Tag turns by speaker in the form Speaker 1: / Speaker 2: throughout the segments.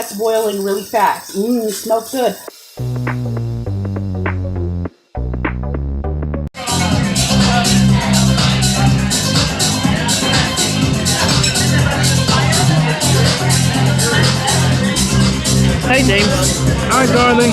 Speaker 1: That's boiling really fast. It smells good.
Speaker 2: Hey, James.
Speaker 3: Hi, darling.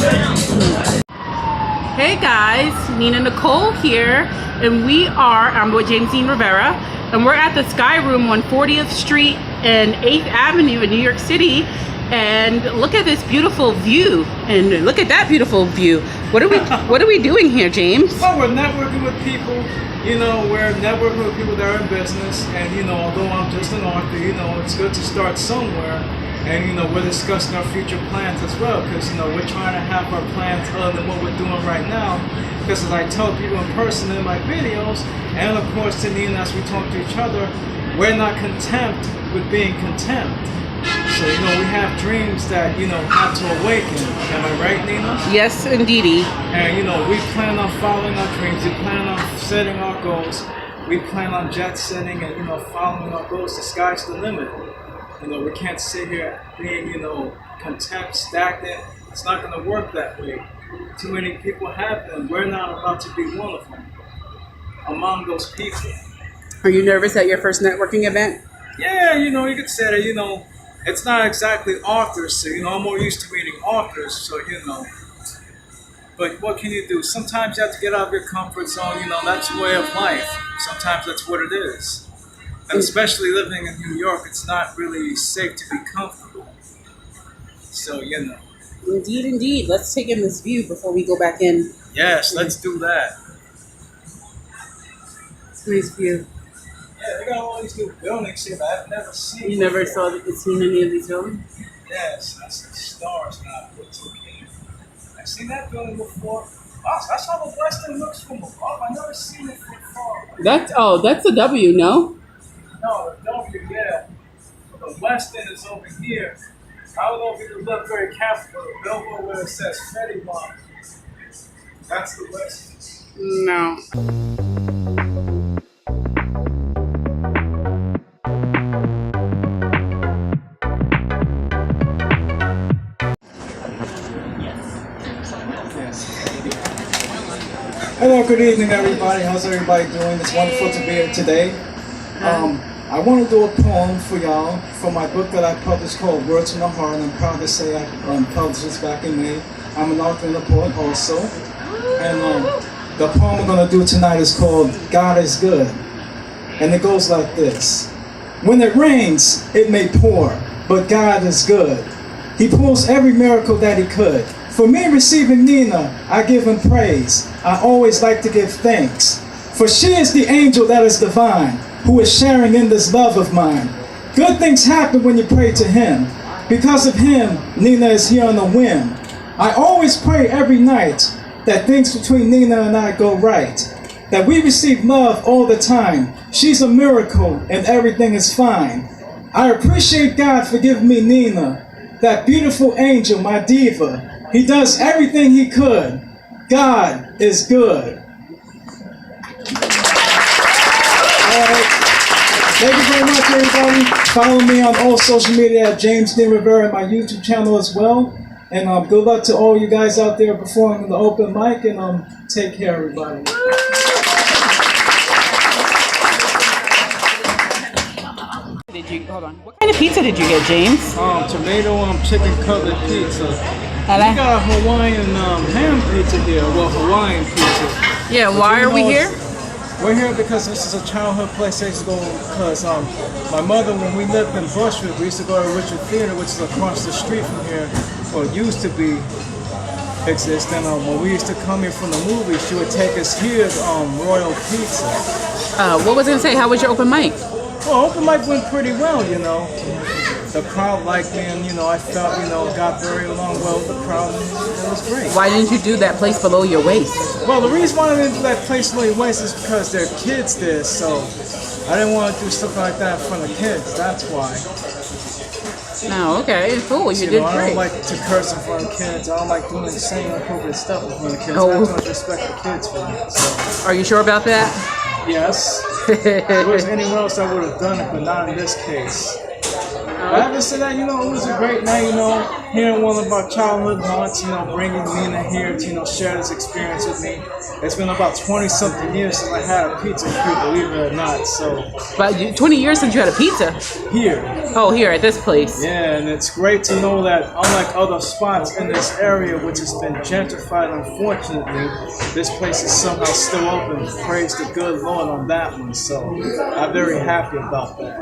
Speaker 1: Hey guys, Nina Nicole here, and I'm with James Dean Rivera, and we're at the Sky Room on 40th Street and 8th Avenue in New York City. And look at this beautiful view, and look at that beautiful view. What are we doing here, James?
Speaker 3: Well, we're networking with people. You know, we're networking with people that are in business, and you know, although I'm just an author, you know, it's good to start somewhere. And you know, we're discussing our future plans as well, because you know, we're trying to have our plans other than what we're doing right now. Because as I tell people in person in my videos, and of course to Nina as we talk to each other, we're not content with being content. So you know, we have dreams that you know have to awaken. Am I right, Nina?
Speaker 1: Yes, indeedy.
Speaker 3: And you know, we plan on following our dreams. We plan on setting our goals. We plan on jet setting and you know, following our goals. The sky's the limit. You know, we can't sit here being, you know, content, stagnant. It's not going to work that way. Too many people have them. We're not about to be one of them. Among those people.
Speaker 1: Are you nervous at your first networking event?
Speaker 3: Yeah, you know, you could say that, you know, it's not exactly authors. So, you know, I'm more used to meeting authors. So, you know. But what can you do? Sometimes you have to get out of your comfort zone. You know, that's the way of life. Sometimes that's what it is. And especially living in New York, it's not really safe to be comfortable. So, you know.
Speaker 1: Indeed, indeed. Let's take in this view before we go back in.
Speaker 3: Yes, let's do that.
Speaker 1: It's a nice view.
Speaker 3: Yeah, they got all these new buildings here that I've never seen.
Speaker 1: You never seen any of these buildings?
Speaker 3: Yes, I see stars now. I've seen that building before. Oh, that's how the Western looks from above. I've never seen it from far.
Speaker 1: That's a W, no?
Speaker 3: No, the W, yeah. The Westin is over here. I don't know if you can look very carefully, but the billboard where it says Fetty Wap. That's the Westin.
Speaker 1: No.
Speaker 3: Hello, good evening, everybody. How's everybody doing? It's wonderful to be here today. I want to do a poem for y'all from my book that I published called Words from the Heart, and I'm proud to say I published this back in May. I'm an author and a poet also. And the poem I'm going to do tonight is called God is Good. And it goes like this. When it rains, it may pour, but God is good. He pulls every miracle that he could. For me receiving Nina, I give him praise. I always like to give thanks. For she is the angel that is divine, who is sharing in this love of mine. Good things happen when you pray to him. Because of him, Nina is here on a whim. I always pray every night that things between Nina and I go right. That we receive love all the time. She's a miracle and everything is fine. I appreciate God for giving me Nina, that beautiful angel, my diva. He does everything he could. God is good. Thank you very much, everybody. Follow me on all social media at James Dean Rivera and my YouTube channel as well. And good luck to all you guys out there performing in the open mic. And take care, everybody.
Speaker 1: Hold on. What kind of pizza did you get, James?
Speaker 3: Tomato chicken cutlet pizza. We got a Hawaiian ham pizza here. Well, Hawaiian pizza.
Speaker 1: Yeah. Why are we here?
Speaker 3: We're here because this is a childhood place I used to go because my mother, when we lived in Bushwick, we used to go to Richard Theater, which is across the street from here, or used to be exist. And when we used to come here from the movies, she would take us here to Royal Pizza.
Speaker 1: What was I going to say? How was your open mic?
Speaker 3: Well, open mic went pretty well, you know. The crowd liked me, and you know, I felt, you know, got very along well with the crowd, and it was great.
Speaker 1: Why didn't you do that place below your waist?
Speaker 3: Well, the reason why I didn't do that place below your waist is because there are kids there, so I didn't want to do something like that in front of kids. That's why.
Speaker 1: No, okay, cool. You did
Speaker 3: I
Speaker 1: great.
Speaker 3: don't like to curse in front of kids. I don't like doing the same inappropriate stuff in front of kids.
Speaker 1: Oh.
Speaker 3: I have too much respect for kids for me. So.
Speaker 1: Are you sure about that?
Speaker 3: Yes. If it was anywhere else, I would have done it, but not in this case. But having said that, it was a great night, hearing one of our childhood haunts, bringing Nina here to, share this experience with me. It's been about 20-something years since I had a pizza here, believe it or not, so.
Speaker 1: But 20 years since you had a pizza?
Speaker 3: Here.
Speaker 1: Oh, here at this place.
Speaker 3: Yeah, and it's great to know that unlike other spots in this area, which has been gentrified, unfortunately, this place is somehow still open. Praise the good Lord on that one, so I'm very happy about that.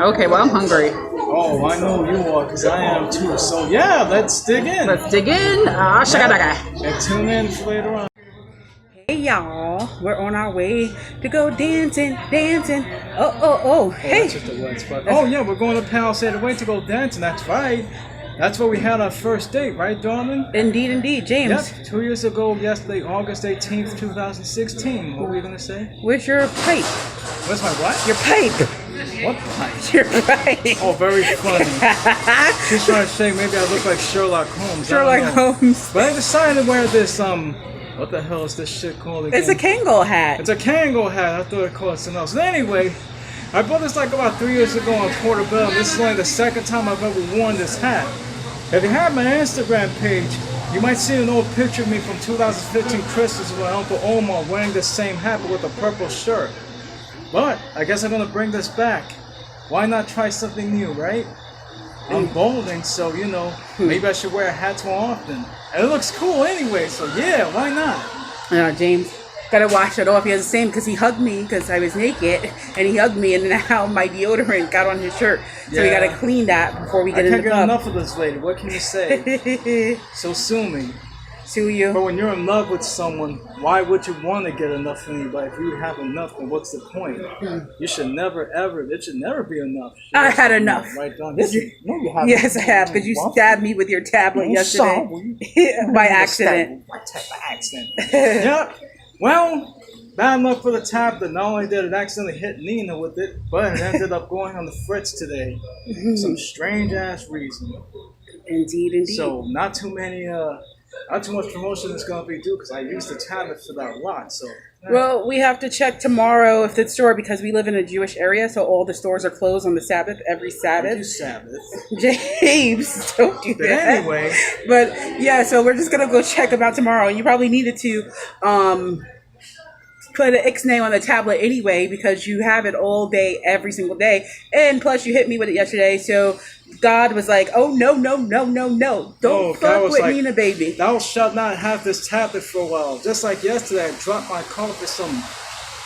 Speaker 1: Okay, well, I'm hungry.
Speaker 3: Oh, I know you are, because I am too. So yeah, let's dig in.
Speaker 1: Let's dig in. Shakadaga.
Speaker 3: And tune in for later on.
Speaker 1: Hey y'all, we're on our way to go dancing. Oh, hey.
Speaker 3: That's just the wet spot. Oh yeah, we're going to Palisade Way to go dancing. That's right. That's where we had our first date, right, darling?
Speaker 1: Indeed, James.
Speaker 3: Yep, 2 years ago, yesterday, August 18th, 2016. What were you going to say?
Speaker 1: Where's your pipe?
Speaker 3: Where's my what?
Speaker 1: Your pipe.
Speaker 3: What pipe?
Speaker 1: Your pipe.
Speaker 3: Oh, very funny. She's trying to say maybe I look like Sherlock Holmes.
Speaker 1: Sherlock Holmes.
Speaker 3: But I decided to wear this, what the hell is this shit called again?
Speaker 1: It's a Kangol hat.
Speaker 3: It's a Kangol hat. I thought it called something else. But anyway, I bought this like about 3 years ago on Portobello. This is only the second time I've ever worn this hat. If you have my Instagram page, you might see an old picture of me from 2015 Christmas with my Uncle Omar wearing the same hat but with a purple shirt. But I guess I'm going to bring this back. Why not try something new, right? I'm balding, so, maybe I should wear hats more often. And it looks cool anyway, so yeah, why not?
Speaker 1: James, gotta wash it off. He has the same because he hugged me because I was naked, and he hugged me, and now my deodorant got on his shirt. So we gotta clean that before we get in the club.
Speaker 3: I can't get enough of this lady. What can you say? So sue me.
Speaker 1: Sue you.
Speaker 3: But when you're in love with someone, why would you want to get enough from anybody? If you have enough, then what's the point? You should never, ever, it should never be enough.
Speaker 1: I had enough.
Speaker 3: Right, Don?
Speaker 1: No, you haven't. Yes, I have, because you stabbed me with your tablet yesterday. By accident.
Speaker 3: What type of accident? Yep. Well, bad luck for the tablet. Not only did it accidentally hit Nina with it, but it ended up going on the fritz today. Some strange ass reason.
Speaker 1: Indeed.
Speaker 3: So not too much promotion is going to be due because I used the tablet for that a lot. So.
Speaker 1: Well, we have to check tomorrow if the store, because we live in a Jewish area, so all the stores are closed on the Sabbath, every Sabbath. James, don't do
Speaker 3: but
Speaker 1: that.
Speaker 3: Anyway.
Speaker 1: But yeah, so we're just going to go check them out tomorrow. And you probably needed to put an Ixnay on the tablet anyway because you have it all day, every single day. And plus you hit me with it yesterday, so God was like, oh, no. Don't fuck with Nina, baby.
Speaker 3: Thou shalt not have this tablet for a while. Just like yesterday, I dropped my coffee for some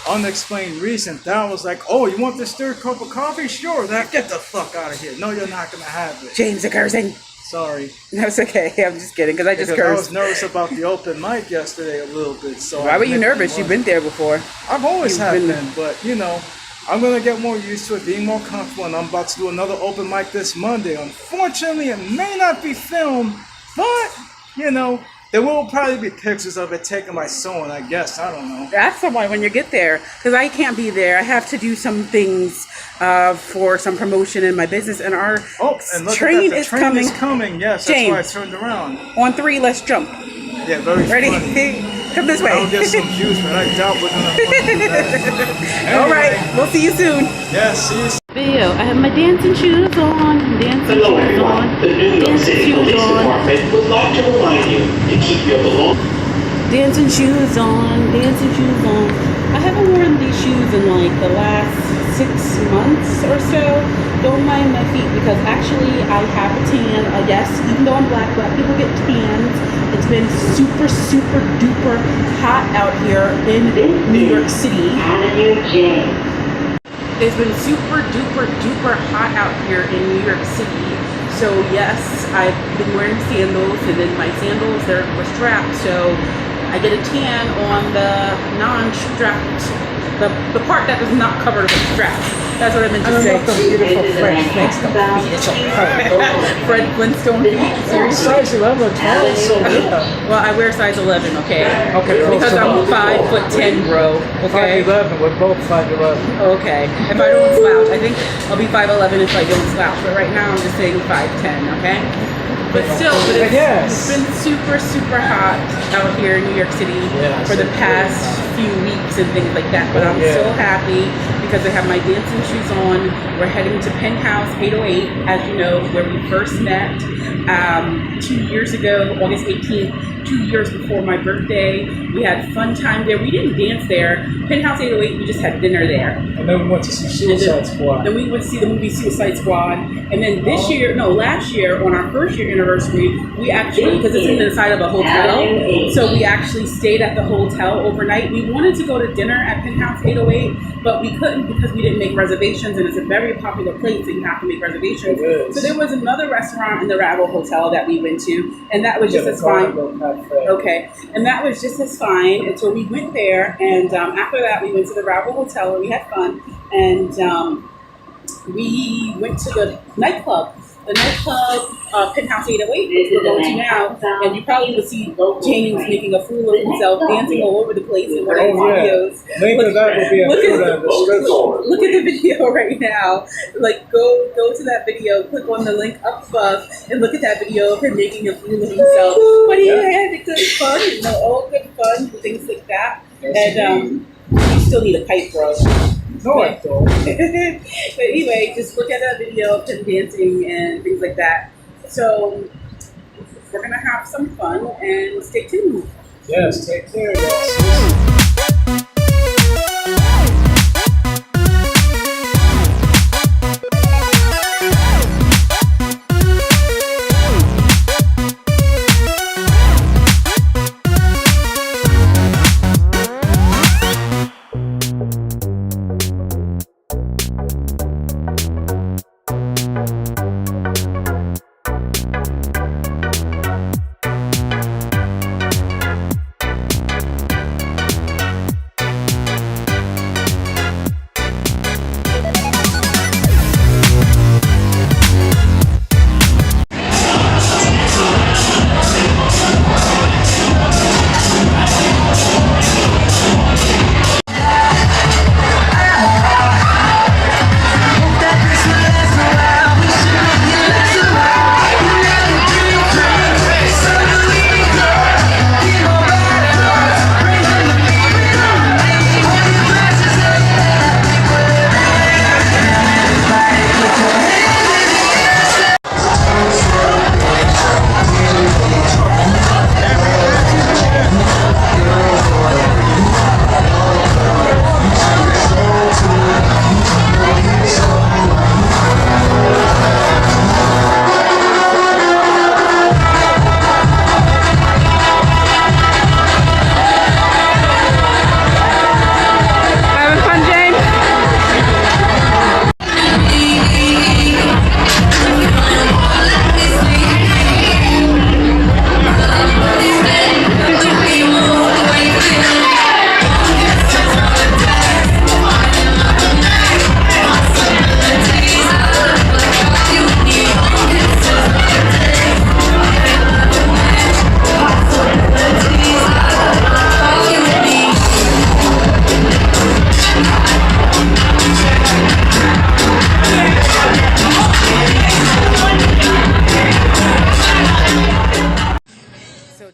Speaker 3: unexplained reason. Thou was like, oh, you want this third cup of coffee? Sure, then get the fuck out of here. No, you're not going to have it.
Speaker 1: James, a cursing.
Speaker 3: Sorry.
Speaker 1: That's okay. I'm just kidding, because I just cursed.
Speaker 3: I was nervous about the open mic yesterday a little bit. So
Speaker 1: why were you nervous? You've been there before.
Speaker 3: I've always been, but I'm going to get more used to it, being more comfortable, and I'm about to do another open mic this Monday. Unfortunately, it may not be filmed, but, there will probably be pictures of it taken by someone, I guess. I don't know.
Speaker 1: That's the one when you get there, because I can't be there. I have to do some things for some promotion in my business, and our train is coming.
Speaker 3: Yes,
Speaker 1: James,
Speaker 3: that's why I turned around.
Speaker 1: On 3, let's jump.
Speaker 3: Yeah, very
Speaker 1: Ready?
Speaker 3: Funny.
Speaker 1: Come this way.
Speaker 3: I'll get some views, but I doubt we're going to do that. Anyway,
Speaker 1: all right, we'll see you soon.
Speaker 3: Yeah, see you soon.
Speaker 1: Video. I have my dancing shoes on.
Speaker 4: Hello everyone, the New York City Police Department would like to remind you to keep your belongings.
Speaker 1: Dancing shoes on. I haven't worn these shoes in like the last 6 months or so. Don't mind my feet because actually I have a tan. Yes, even though I'm black people get tans. It's been super duper hot out here in New York City. It's been super duper hot out here in New York City. So yes, I've been wearing sandals, and then my sandals, were strapped, so I get a tan on the non-strapped, the part that is not covered with straps. That's what I meant to say.
Speaker 3: Beautiful French Flintstone feet.
Speaker 1: Fred Flintstone feet? Seriously?
Speaker 3: Size 11 or 12, so yeah.
Speaker 1: Well, I wear size 11, okay?
Speaker 3: Okay,
Speaker 1: because I'm 5'10", bro. Okay.
Speaker 3: 5'11", we're both 5'11".
Speaker 1: Okay. If I don't slouch, I think I'll be 5'11" if I don't slouch. But right now, I'm just saying 5'10", okay? but still,
Speaker 3: But yes.
Speaker 1: it's been super, super hot out here in New York City
Speaker 3: Yeah,
Speaker 1: for the
Speaker 3: so-
Speaker 1: past few weeks and things like that. But I'm
Speaker 3: Yeah.
Speaker 1: so happy because I have my dancing shoes on. We're heading to Penthouse 808, as you know, where we first met 2 years ago, August 18th, 2 years before my birthday. We had fun time there. We didn't dance there. Penthouse 808, we just had dinner there.
Speaker 3: And then we went to see Suicide Squad.
Speaker 1: Then we went to see the movie Suicide Squad. And then last year, on our first year anniversary, we actually, because it's inside of a hotel, so we actually stayed at the hotel overnight. We wanted to go to dinner at Penthouse 808, but we couldn't because we didn't make reservations, and it's a very popular place, so you have to make reservations.
Speaker 3: It is.
Speaker 1: So there was another restaurant in the Ravel Hotel that we went to, and that was just
Speaker 3: Yeah,
Speaker 1: as fine.
Speaker 3: Cafe.
Speaker 1: Okay, and that was just as fine until we went there, and after that we went to the Ravel Hotel and we had fun, and we went to the nightclub. The nightclub, Penthouse 808, which we're going to now, and you probably will see James making a fool of himself, dancing all over the place in one of his videos.
Speaker 3: Maybe that would be a good description.
Speaker 1: Look at the video right now. Like, go to that video, click on the link up above, and look at that video of him making a fool of himself. But he had good fun, all good fun, things like that. And you still need a pipe, bro.
Speaker 3: No, I don't.
Speaker 1: But anyway, just look at that video of him dancing and things like that. So we're gonna have some fun and stay tuned.
Speaker 3: Yes, take care, guys.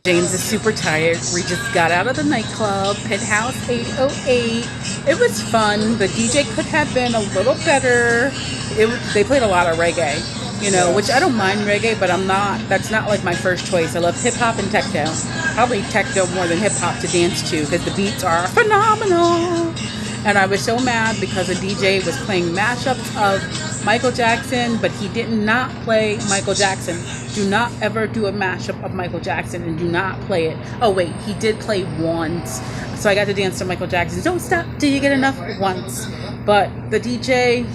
Speaker 1: James is super tired. We just got out of the nightclub, Penthouse 808. It was fun. The DJ could have been a little better. They played a lot of reggae, you know, which I don't mind reggae, but that's not like my first choice. I love hip hop and techno. Probably techno more than hip hop to dance to because the beats are phenomenal. And I was so mad because the DJ was playing mashups of Michael Jackson, but he did not play Michael Jackson. Do not ever do a mashup of Michael Jackson and do not play it. Oh wait, he did play once. So I got to dance to Michael Jackson. Don't stop till you get enough once. But the DJ,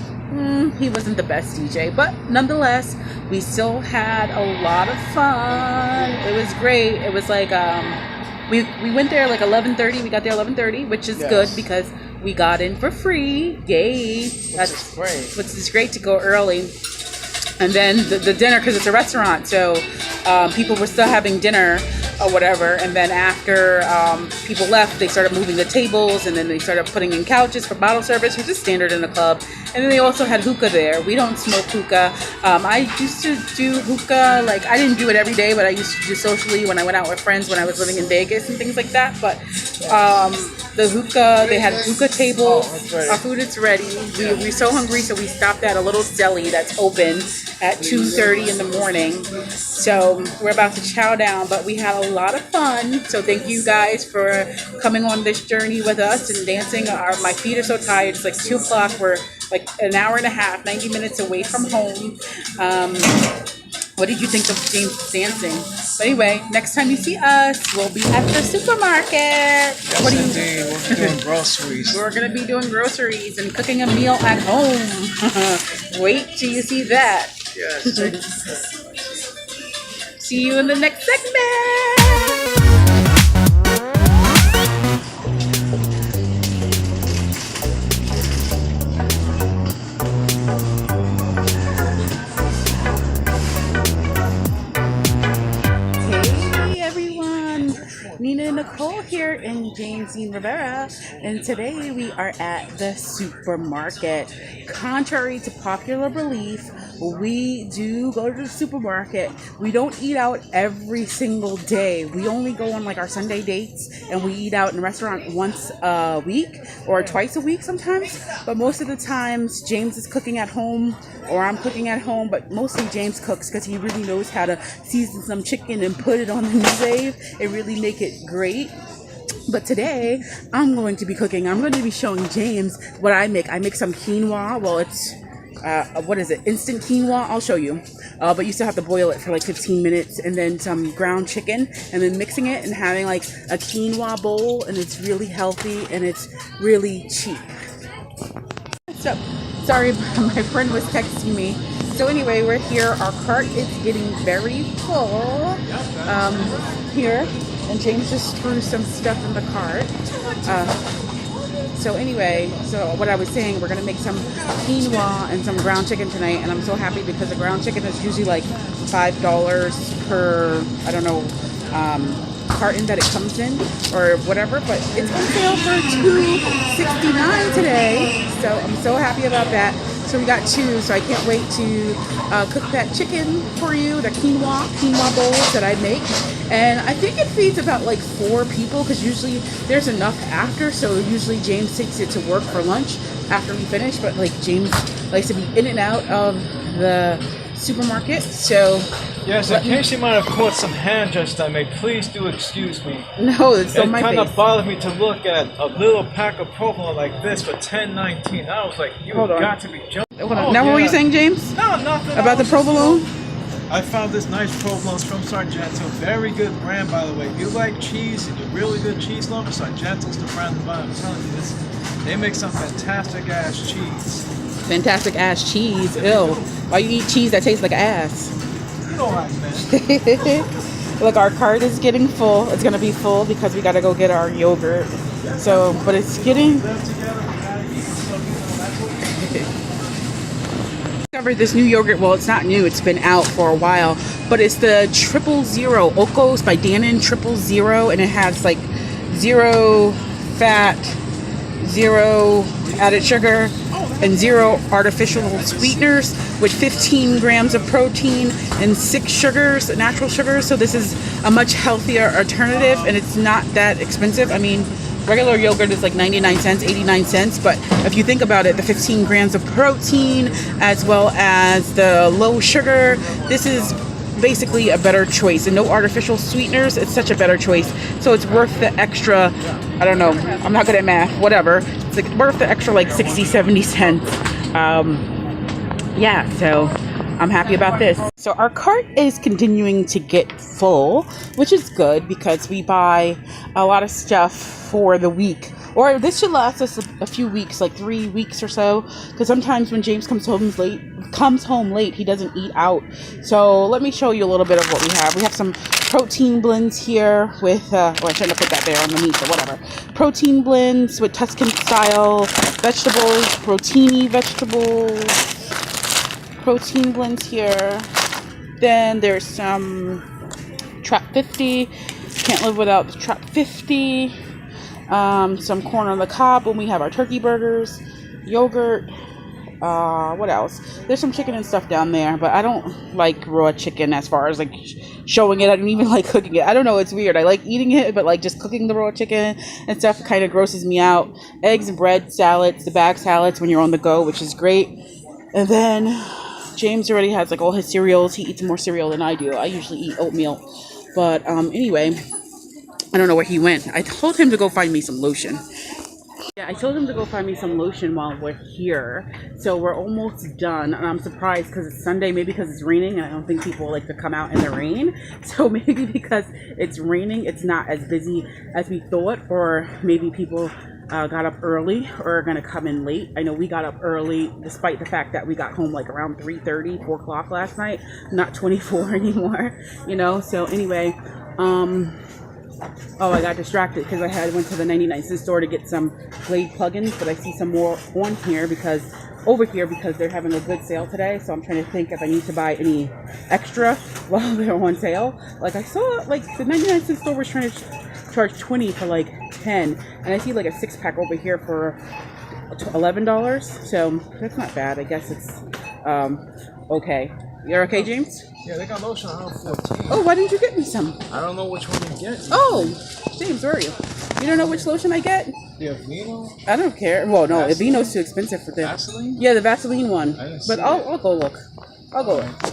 Speaker 1: he wasn't the best DJ. But nonetheless, we still had a lot of fun. It was great. It was like, we went there like 11:30. We got there 11:30, which is good because we got in for free. Yay. That's great. Which is great to go early. And then the dinner, because it's a restaurant, so people were still having dinner or whatever. And then after people left, they started moving the tables, and then they started putting in couches for bottle service, which is standard in the club. And then they also had hookah there. We don't smoke hookah. I used to do hookah, like I didn't do it every day, but I used to do socially when I went out with friends when I was living in Vegas and things like that. But the hookah, they had a hookah table. Our food is ready. We're so hungry, so we stopped at a little deli that's open at 2:30 in the morning. So we're about to chow down, but we had a lot of fun. So thank you guys for coming on this journey with us and dancing. My feet are so tired. It's like 2 o'clock. We're like an hour and a half, 90 minutes away from home. What did you think of James dancing? But anyway, next time you see us, we'll be at the supermarket.
Speaker 3: Yes,
Speaker 1: What do you
Speaker 3: indeed. We'll be doing groceries.
Speaker 1: We're going to be doing groceries and cooking a meal at home. Wait till you see that.
Speaker 3: Yes.
Speaker 1: See you in the next segment. Nina and Nicole here in James Dean Rivera, and today we are at the supermarket. Contrary to popular belief, we do go to the supermarket. We don't eat out every single day. We only go on like our Sunday dates, and we eat out in a restaurant once a week or twice a week sometimes. But most of the times, James is cooking at home or I'm cooking at home, but mostly James cooks because he really knows how to season some chicken and put it on the new wave and really make it great. But today I'm going to be cooking. I'm going to be showing James what I make. I make some quinoa. Well, it's what is it? Instant quinoa. I'll show you. But you still have to boil it for like 15 minutes, and then some ground chicken, and then mixing it and having like a quinoa bowl, and it's really healthy and it's really cheap. So, sorry, my friend was texting me. So anyway, we're here. Our cart is getting very full here, and James just threw some stuff in the cart. So anyway, so what I was saying, we're gonna make some quinoa and some ground chicken tonight, and I'm so happy because the ground chicken is usually like $5 per, I don't know, carton that it comes in or whatever, but it's on sale for $2.69 today. So I'm so happy about that. So we got two, so I can't wait to cook that chicken for you, the quinoa bowls that I make. And I think it feeds about like 4 people because usually there's enough after, so usually James takes it to work for lunch after we finish, but like James likes to be in and out of the supermarket, so
Speaker 5: yes, in case you might have caught some hand gestures I made, please do excuse me.
Speaker 1: No, it's on my face.
Speaker 5: It kind of bothered me to look at a little pack of provolone like this for $10.19. I was like, you got to be joking.
Speaker 1: Hold on. Now, what were you saying, James?
Speaker 5: No, nothing.
Speaker 1: About the provolone?
Speaker 5: I found this nice provolone from Sargento. Very good brand, by the way. If you like cheese and you're really good cheese lover, Sargento's the brand to buy. I'm telling you this. They make some fantastic ass cheese.
Speaker 1: Fantastic ass cheese. Ew. Why you eat cheese that tastes like ass?
Speaker 5: You know what I meant.
Speaker 1: Look, our cart is getting full. It's gonna be full because we gotta go get our yogurt. So, but it's getting. Discovered this new yogurt. Well, it's not new. It's been out for a while, but it's the 000 Okos by Dannon 000, and it has like 0 fat, 0 added sugar, and 0 artificial sweeteners with 15 grams of protein and 6 sugars, natural sugars. So this is a much healthier alternative, and it's not that expensive. I mean, regular yogurt is like 99 cents, 89 cents, but if you think about it, the 15 grams of protein as well as the low sugar, this is basically a better choice, and no artificial sweeteners. It's such a better choice, so it's worth the extra, I don't know, I'm not good at math, whatever, it's like worth the extra like 60-70 cents. Yeah, so I'm happy about this. So our cart is continuing to get full, which is good because we buy a lot of stuff for the week, or this should last us a few weeks, like 3 weeks or so, because sometimes when James comes home late, he doesn't eat out. So let me show you a little bit of what we have. We have some protein blends here with, well, I shouldn't have put that there on the meat, but whatever. Protein blends with Tuscan style vegetables, proteiny vegetables, protein blends here. Then there's some Trap 50. Can't live without the Trap 50. Some corn on the cob when we have our turkey burgers, yogurt, What else? There's some chicken and stuff down there, but I don't like raw chicken as far as like showing it. I don't even like cooking it. I don't know, it's weird. I like eating it, but like just cooking the raw chicken and stuff kind of grosses me out. Eggs and bread salads, the bag salads when you're on the go, which is great. And then James already has like all his cereals. He eats more cereal than I do. I usually eat oatmeal. But anyway, I don't know where he went. I told him to go find me some lotion. Yeah, I told him to go find me some lotion while we're here. So we're almost done. And I'm surprised because it's Sunday, maybe because it's raining. And I don't think people like to come out in the rain. So maybe because it's raining, it's not as busy as we thought. Or maybe people got up early or are going to come in late. I know we got up early despite the fact that we got home like around 3:30, 4 o'clock last night. Not 24 anymore, you know. So anyway, oh, I got distracted because I went to the 99-cent store to get some Glade plugins, but I see some more on here over here because they're having a good sale today. So I'm trying to think if I need to buy any extra while they're on sale. Like I saw like the 99-cent store was trying to charge 20 for like 10, and I see like a 6-pack over here for $11. So that's not bad. I guess it's okay. You're okay, James?
Speaker 5: Yeah, they got lotion on 14.
Speaker 1: Oh, why didn't you get me some?
Speaker 5: I don't know which one to get.
Speaker 1: Oh, James, where are you? You don't know which lotion I get?
Speaker 5: The Aveeno?
Speaker 1: I don't care. Well, no,
Speaker 5: Vaseline?
Speaker 1: Aveeno's too expensive for them.
Speaker 5: Vaseline?
Speaker 1: Yeah, the Vaseline one.
Speaker 5: I didn't
Speaker 1: But
Speaker 5: see
Speaker 1: I'll go look. I'll go look.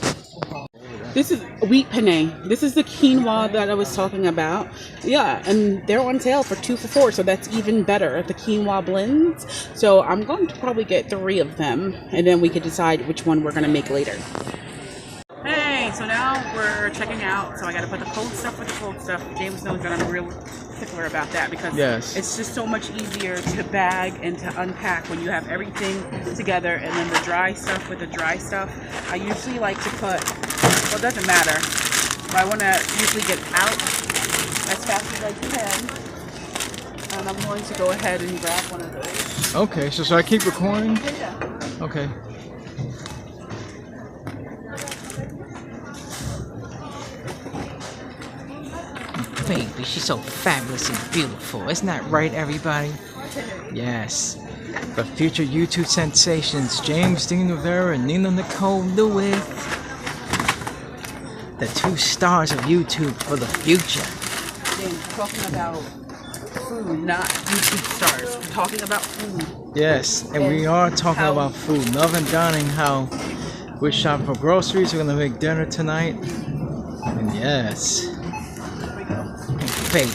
Speaker 1: This is wheat penne. This is the quinoa that I was talking about. Yeah, and they're on sale for 2 for $4, so that's even better. The quinoa blends. So I'm going to probably get 3 of them, and then we can decide which one we're going to make later. Hey, so now we're checking out. So I got to put the cold stuff with the cold stuff. James knows that I'm real particular about that because it's just so much easier to bag and to unpack when you have everything together, and then the dry stuff with the dry stuff. I usually like to put, well, it doesn't matter, but I want to usually get out as fast as I can. And I'm going to go ahead and grab one of those.
Speaker 5: Okay, so should I keep recording?
Speaker 1: Yeah.
Speaker 5: Okay.
Speaker 2: Baby, she's so fabulous and beautiful. Isn't that right, everybody? Yes. The future YouTube sensations, James Dean Rivera and Nina Nicole Lewis. The 2 stars of YouTube for the future.
Speaker 1: James, we're talking about food, not YouTube stars. We're talking about food.
Speaker 5: Yes, and we are talking about food. Love and dining, how we're shopping for groceries. We're going to make dinner tonight. And yes. Baby.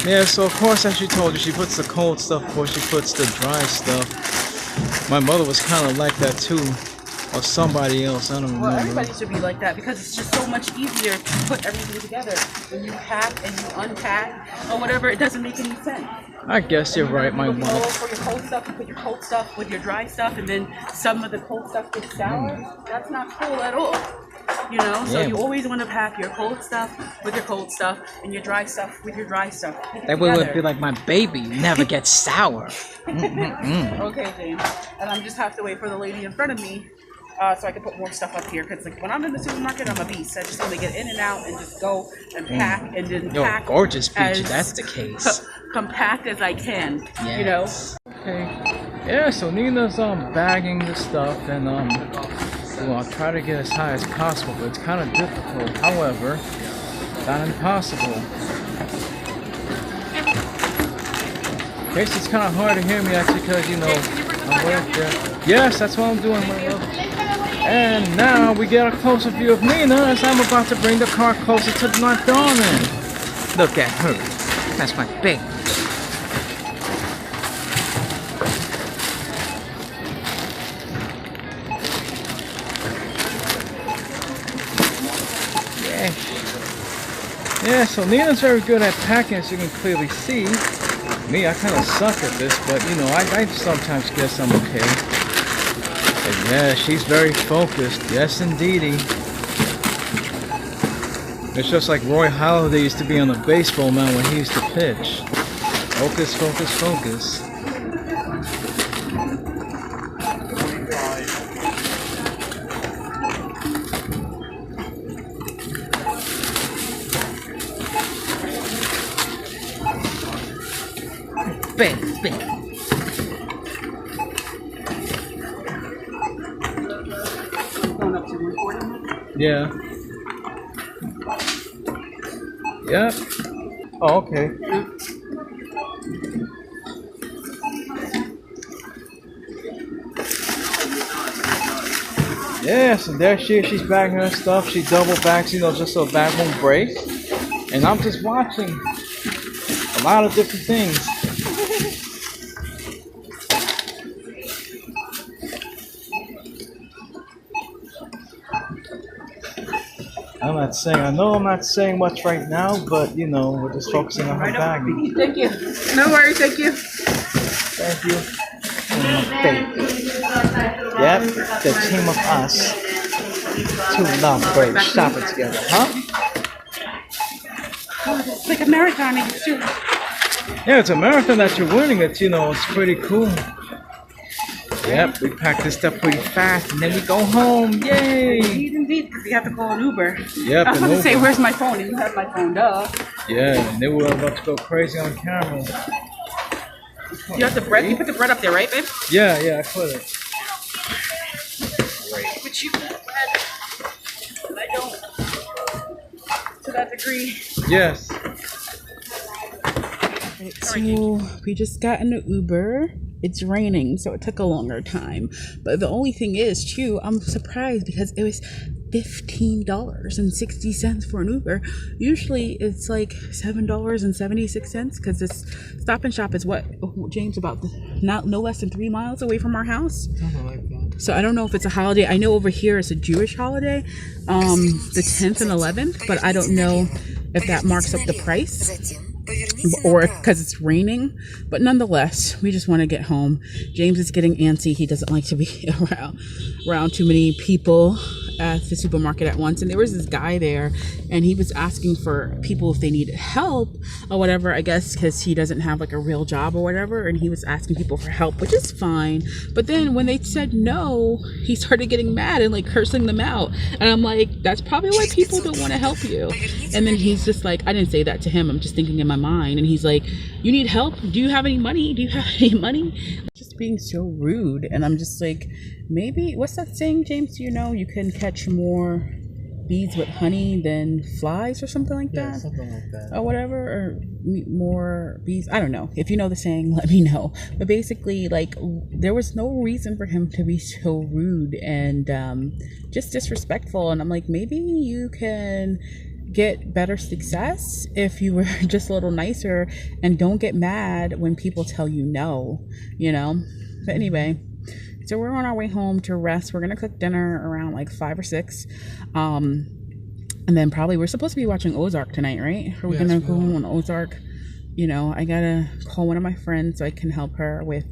Speaker 5: Yeah, so of course, as she told you, she puts the cold stuff before she puts the dry stuff. My mother was kind of like that too, or somebody else, I don't remember.
Speaker 1: Well, everybody should be like that because it's just so much easier to put everything together. When you pack and you unpack or whatever, it doesn't make any sense.
Speaker 5: I guess you're right, my
Speaker 1: mom.
Speaker 5: mom.
Speaker 1: For your cold stuff, you put your cold stuff with your dry stuff, and then some of the cold stuff gets sour. That's not cool at all. You know, so you always want to pack your cold stuff with your cold stuff and your dry stuff with your dry stuff.
Speaker 2: That way it would be like my baby never gets sour.
Speaker 1: Okay, James. And I just have to wait for the lady in front of me so I can put more stuff up here. Because like, when I'm in the supermarket, I'm a beast. I just want to get in and out and just go and pack and then pack.
Speaker 2: Gorgeous peach, that's the case.
Speaker 1: Compact as I can,
Speaker 2: yes.
Speaker 1: You know?
Speaker 5: Okay. Yeah, so Nina's bagging the stuff, and well, I'll try to get as high as possible, but it's kind of difficult. However, not impossible. Okay, so it's kind of hard to hear me actually because, you know, I'm right there. Yes, that's what I'm doing, my love. And now we get a closer view of Nina as I'm about to bring the car closer to my darling.
Speaker 2: Look at her. That's my baby.
Speaker 5: Yeah, so Nina's very good at packing, as you can clearly see. Me, I kind of suck at this, but you know, I sometimes guess I'm okay. And yeah, she's very focused. Yes, indeedy. It's just like Roy Halladay used to be on the baseball mound when he used to pitch. Focus, focus, focus.
Speaker 2: baby.
Speaker 1: Going up to 140.
Speaker 5: Yeah. Yep. Oh, okay. Yes, and there she's bagging her stuff. She double bags, you know, just so the bag won't break. And I'm just watching a lot of different things. I know I'm not saying much right now, but you know, we're just focusing on her bagging.
Speaker 1: Thank you. No worries, thank you.
Speaker 5: Thank you. Baby. Yep, the team of us. Two lovebirds shopping together, huh?
Speaker 1: Oh, it's like a marathon. It's too.
Speaker 5: Yeah, it's a marathon that you're winning. It's, you know, it's pretty cool. Yep, we pack this stuff pretty fast and then we go home. Yay!
Speaker 1: Indeed, because you have to call an Uber.
Speaker 5: Yep,
Speaker 1: I was
Speaker 5: an
Speaker 1: about to say,
Speaker 5: Uber.
Speaker 1: where's my phone? And you have my phone, duh.
Speaker 5: Yeah, and they were about to go crazy on camera.
Speaker 1: You have the bread. You put the bread up there, right, babe?
Speaker 5: Yeah, I put it.
Speaker 1: But you put bread. I don't. To that degree.
Speaker 5: Yes.
Speaker 1: So we just got in an Uber. It's raining, so it took a longer time. But the only thing is, too, I'm surprised because it was $15.60 for an Uber. Usually it's like $7.76 because this Stop and Shop is what, James, about no less than 3 miles away from our house.
Speaker 2: Something like that.
Speaker 1: So I don't know if it's a holiday. I know over here it's a Jewish holiday, the 10th and 11th, but I don't know if that marks up the price or because it's raining. But nonetheless, we just want to get home. James is getting antsy. He doesn't like to be around too many people at the supermarket at once. And there was this guy there and he was asking for people if they needed help or whatever, I guess because he doesn't have like a real job or whatever, and he was asking people for help, which is fine. But then when they said no, he started getting mad and like cursing them out, and I'm like, that's probably why people don't want to help you. And then he's just like, I didn't say that to him, I'm just thinking in my mind, and he's like, you need help? Do you have any money? Do you have any money? Just being so rude. And I'm just like, maybe, what's that saying, James? You know, you can catch more bees with honey than flies or something like that.
Speaker 2: Yeah, something like that.
Speaker 1: Or whatever, or more bees. I don't know. If you know the saying, let me know. But basically, like, there was no reason for him to be so rude and just disrespectful. And I'm like, maybe you can get better success if you were just a little nicer and don't get mad when people tell you no, you know? But anyway, so we're on our way home to rest. We're gonna cook dinner around like 5 or 6. And then probably we're supposed to be watching Ozark tonight, right? Are we gonna go home on Ozark? You know, I gotta call one of my friends so I can help her with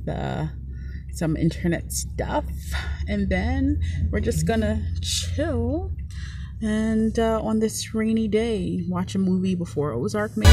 Speaker 1: some internet stuff. And then we're just gonna chill and on this rainy day watch a movie before Ozark maybe.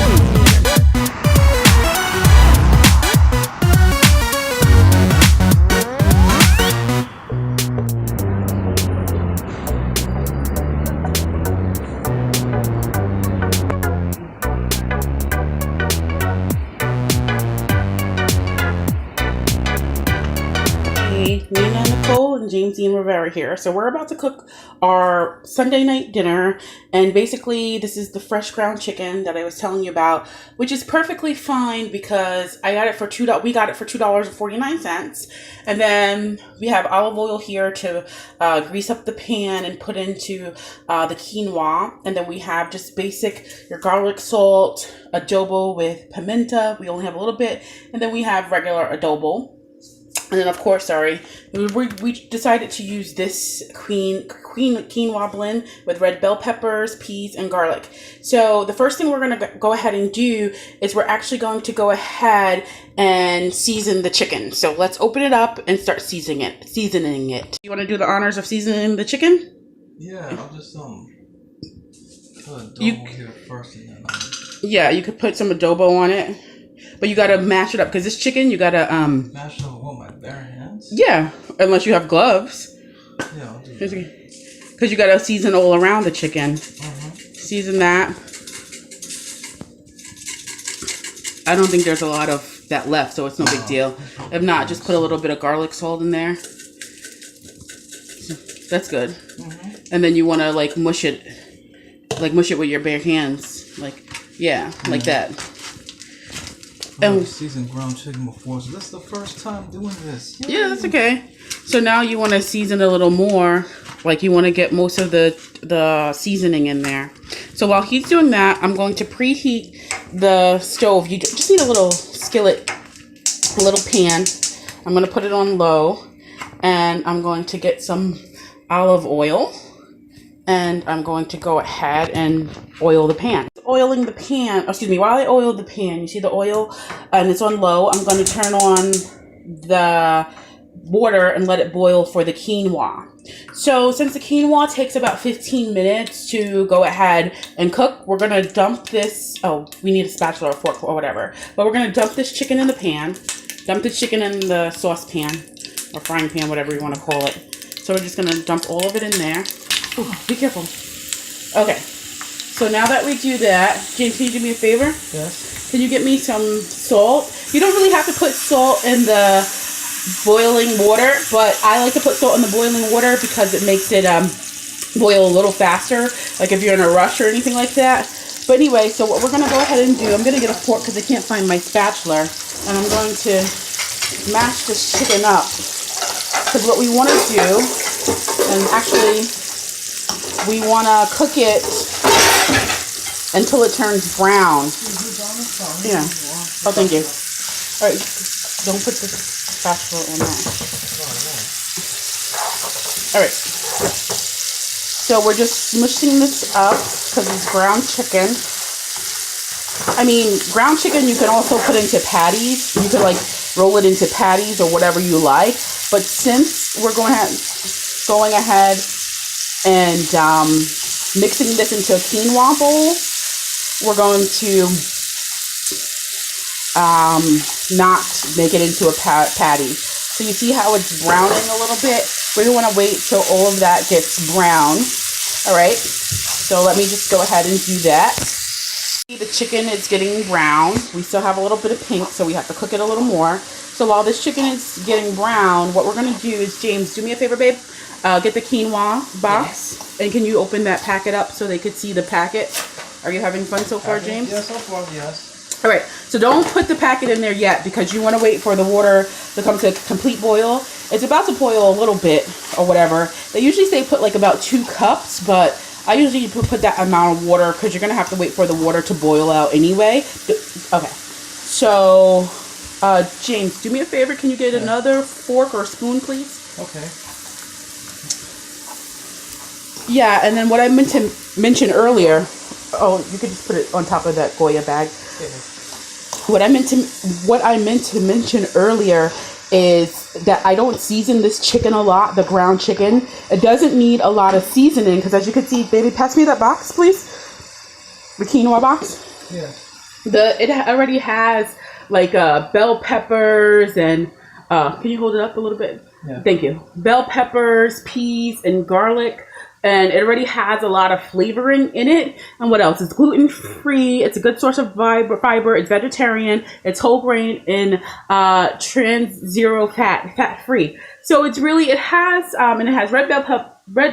Speaker 1: Nina, Nicole, and James Ian Rivera here. So we're about to cook our Sunday night dinner, and basically this is the fresh ground chicken that I was telling you about, which is perfectly fine because I got it for $2. We got it for $2.49, and then we have olive oil here to grease up the pan and put into the quinoa, and then we have just basic your garlic, salt, adobo with pimenta. We only have a little bit, and then we have regular adobo. And then, of course, we decided to use this quinoa blend with red bell peppers, peas, and garlic. So the first thing we're going to go ahead and do is we're actually going to go ahead and season the chicken. So let's open it up and start seasoning it. You want to do the honors of seasoning the chicken?
Speaker 2: Yeah, I'll just put adobo here first and then
Speaker 1: yeah, you could put some adobo on it. But you gotta mash it up because this chicken, you gotta
Speaker 2: mash it up with my bare hands.
Speaker 1: Yeah, unless you have gloves.
Speaker 2: Yeah, I'll do that.
Speaker 1: Because you gotta season all around the chicken. Season that. I don't think there's a lot of that left, so it's no big deal. If not, just put a little bit of garlic salt in there. That's good. And then you want to like mush it with your bare hands, like like that.
Speaker 5: And seasoned ground chicken before, so this is the first time doing this.
Speaker 1: Yeah, that's okay. So now you want to season a little more, like you want to get most of the seasoning in there. So while he's doing that, I'm going to preheat the stove. You just need a little skillet, a little pan. I'm going to put it on low, and I'm going to get some olive oil, and I'm going to go ahead and oil the pan. Oiling the pan, excuse me, while I oil the pan, you see the oil, and it's on low, I'm going to turn on the water and let it boil for the quinoa. So since the quinoa takes about 15 minutes to go ahead and cook, we're going to dump this, we need a spatula or fork or whatever, but we're going to dump this chicken in the pan, dump the chicken in the saucepan or frying pan, whatever you want to call it. So we're just going to dump all of it in there. Ooh, be careful. Okay. So now that we do that, James, can you do me a favor?
Speaker 5: Yes.
Speaker 1: Can you get me some salt? You don't really have to put salt in the boiling water, but I like to put salt in the boiling water because it makes it boil a little faster, like if you're in a rush or anything like that. But anyway, so what we're going to go ahead and do, I'm going to get a fork because I can't find my spatula, and I'm going to mash this chicken up. Because what we want to do, and actually we want to cook it until it turns brown. Yeah. Oh, thank you. All right. Don't put the spatula on that. All right. So we're just smushing this up because it's ground chicken. I mean, ground chicken you can also put into patties. You could like roll it into patties or whatever you like. But since we're going ahead and mixing this into a quinoa bowl, we're going to not make it into a patty. So you see how it's browning a little bit? We're going to want to wait till all of that gets brown. All right. So let me just go ahead and do that. The chicken is getting brown. We still have a little bit of pink, so we have to cook it a little more. So while this chicken is getting brown, what we're going to do is, James, do me a favor, babe. Get the quinoa box. Yes. And can you open that packet up so they could see the packet? Are you having fun so far, James?
Speaker 5: Yes, so far, yes.
Speaker 1: All right. So don't put the packet in there yet because you want to wait for the water to come to a complete boil. It's about to boil a little bit or whatever. They usually say put like about 2 cups, but I usually put that amount of water because you're going to have to wait for the water to boil out anyway. Okay. So, James, do me a favor. Can you get another fork or spoon, please?
Speaker 5: Okay.
Speaker 1: Yeah, and then what I meant to mention earlier, you could just put it on top of that Goya bag.
Speaker 5: Okay.
Speaker 1: What I meant to mention earlier is that I don't season this chicken a lot, the ground chicken. It doesn't need a lot of seasoning because as you can see, baby, pass me that box, please. The quinoa box.
Speaker 5: Yeah.
Speaker 1: It already has like bell peppers and can you hold it up a little bit?
Speaker 5: Yeah.
Speaker 1: Thank you. Bell peppers, peas, and garlic. And it already has a lot of flavoring in it. And what else? It's gluten-free. It's a good source of fiber. It's vegetarian. It's whole grain and trans zero fat-free. So it's really, it has red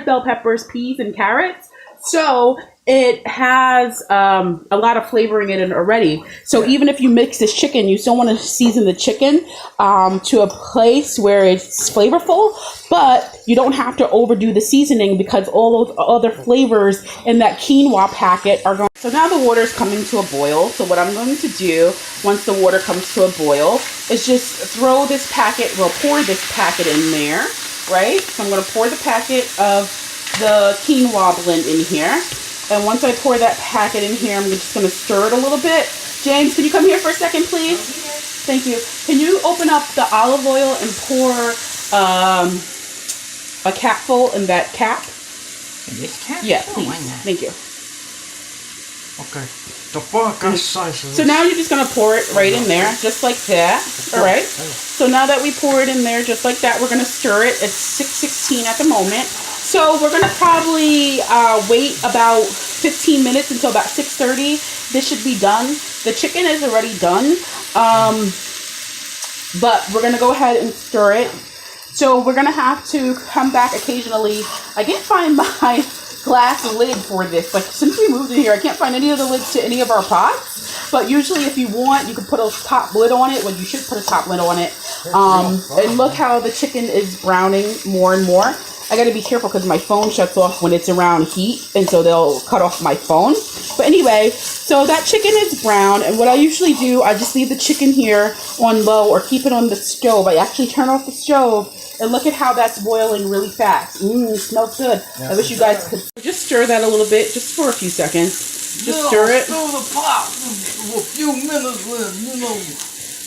Speaker 1: bell peppers, peas, and carrots. So it has a lot of flavoring in it already. So even if you mix this chicken, you still want to season the chicken to a place where it's flavorful, but you don't have to overdo the seasoning because all those other flavors in that quinoa packet are going. So now the water is coming to a boil. So what I'm going to do once the water comes to a boil is just pour this packet in there, right? So I'm going to pour the packet of the quinoa blend in here. And once I pour that packet in here, I'm just going to stir it a little bit. James, can you come here for a second, please? Thank you. Can you open up the olive oil and pour a capful in that cap?
Speaker 2: In this cap?
Speaker 1: Yeah,
Speaker 2: Sure,
Speaker 1: please.
Speaker 2: why not?
Speaker 1: Thank you.
Speaker 5: Okay. The fuck size.
Speaker 1: So now you're just going to pour it right in there, just like that. All right. So now that we pour it in there, just like that, we're going to stir it. It's 6:16 at the moment. So we're going to probably wait about 15 minutes until about 6:30. This should be done. The chicken is already done. but we're gonna go ahead and stir it. So we're gonna have to come back occasionally. I can't find my glass lid for this. Like, since we moved in here, I can't find any of the lids to any of our pots. But usually if you want, you can put a top lid on it. Well, you should put a top lid on it. And look how the chicken is browning more and more. I gotta be careful because my phone shuts off when it's around heat, and so they'll cut off my phone. But anyway, so that chicken is brown, and what I usually do, I just leave the chicken here on low or keep it on the stove. I actually turn off the stove, and look at how that's boiling really fast. It smells good. I wish you guys could just stir that a little bit, just for a few seconds. Just stir it.
Speaker 5: Stir the pot for a few minutes, you know.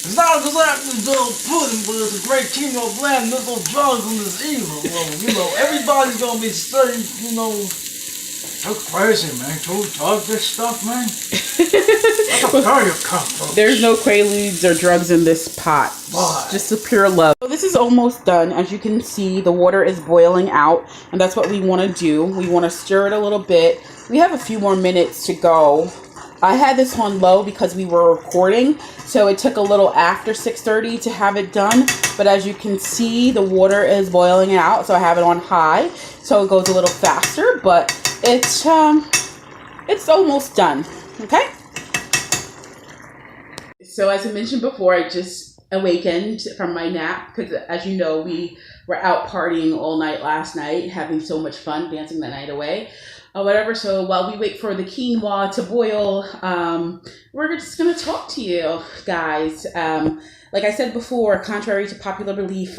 Speaker 5: It's not exactly dull pudding, but it's a great quinoa blend. There's no drugs in this either. You know, everybody's gonna be studying, you know. That's crazy, man. Can we drug this stuff, man? That's a cardio cup, folks.
Speaker 1: There's no quaaludes or drugs in this pot.
Speaker 5: Why?
Speaker 1: Just a pure love. So this is almost done. As you can see, the water is boiling out, and that's what we want to do. We want to stir it a little bit. We have a few more minutes to go. I had this on low because we were recording, so it took a little after 6:30 to have it done. But as you can see, the water is boiling out, so I have it on high, so it goes a little faster. But it's almost done. Okay. So as I mentioned before, I just awakened from my nap because, as you know, we were out partying all night last night, having so much fun, dancing the night away. Whatever. So while we wait for the quinoa to boil, we're just going to talk to you guys. Like I said before, contrary to popular belief,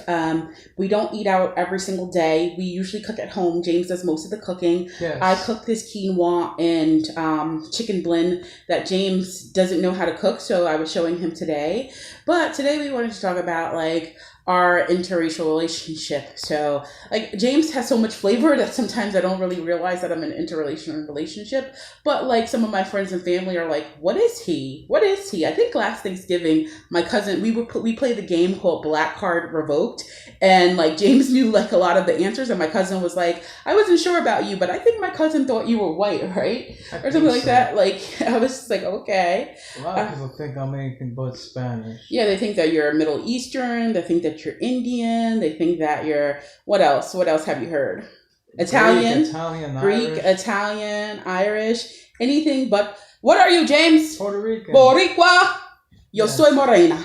Speaker 1: we don't eat out every single day. We usually cook at home. James does most of the cooking.
Speaker 5: Yes.
Speaker 1: I cook this quinoa and chicken blend that James doesn't know how to cook, so I was showing him today. But today we wanted to talk about like our interracial relationship. So like James has so much flavor that sometimes I don't really realize that I'm in an interrelational relationship. But like some of my friends and family are like, what is he? What is he? I think last Thanksgiving, my cousin, we played the game called Black Card Revoked. And like James knew like a lot of the answers, and my cousin was like, I wasn't sure about you, but I think my cousin thought you were white, right? Or something like that. Like I was just like, okay.
Speaker 5: A lot of people think I'm anything but Spanish.
Speaker 1: Yeah, they think that you're Middle Eastern. They think that you're Indian. They think that you're, what else? What else have you heard? Italian, Greek,
Speaker 5: Irish.
Speaker 1: Italian, Irish, anything but, what are you, James?
Speaker 5: Puerto Rican.
Speaker 1: Boricua. Yo
Speaker 2: Yes.
Speaker 1: soy morena.